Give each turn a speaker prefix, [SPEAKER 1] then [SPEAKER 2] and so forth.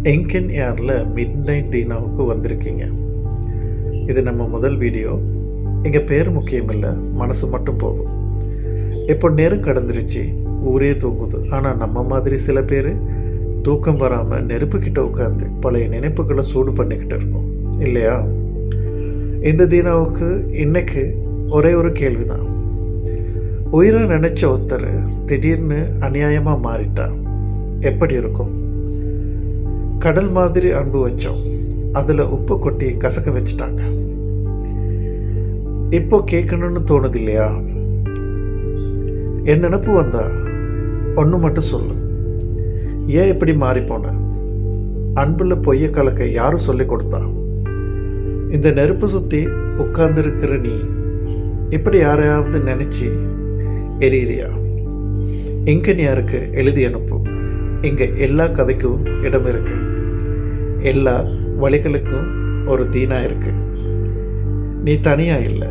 [SPEAKER 1] எங்கன் ஏரில் mid night தீனாவுக்கு வந்திருக்கீங்க. இது நம்ம முதல் வீடியோ. எங்கள் பேர் முக்கியமில்லை, மனசு மட்டும் போதும். இப்போ நேரம் கடந்துருச்சு, ஊரே தூங்குது. ஆனால் நம்ம மாதிரி சில பேர் தூக்கம் வராமல் நெருப்புக்கிட்ட உட்காந்து பழைய நினைப்புகளை சூடு பண்ணிக்கிட்டு இருக்கோம் இல்லையா? இந்த தீனாவுக்கு இன்னைக்கு ஒரே ஒரு கேள்வி தான். உயிரை நினச்ச ஒருத்தர் திடீர்னு அநியாயமாக மாறிட்டா எப்படி இருக்கும்? கடல் மாதிரி அன்பு வச்சோம், அதில் உப்பு கொட்டி கசக்க வச்சுட்டாங்க. இப்போ கேட்கணும்னு தோணுது இல்லையா? என் நினப்பு வந்தா ஒன்று மட்டும் சொல்லு, ஏன் இப்படி மாறி போன? அன்பில் பொய்ய கலக்க யாரும் சொல்லி கொடுத்தா? இந்த நெருப்பு சுற்றி உட்கார்ந்துருக்கிற நீ இப்படி யாரையாவது நினச்சி எரியிறியா? எங்கன்னு யாருக்கு எழுதி அனுப்பு. இங்கே எல்லா கதைக்கும் இடம் இருக்கு, எல்லா வழிகளுக்கும் ஒரு தீனா இருக்கு. நீ தனியாக இல்லை.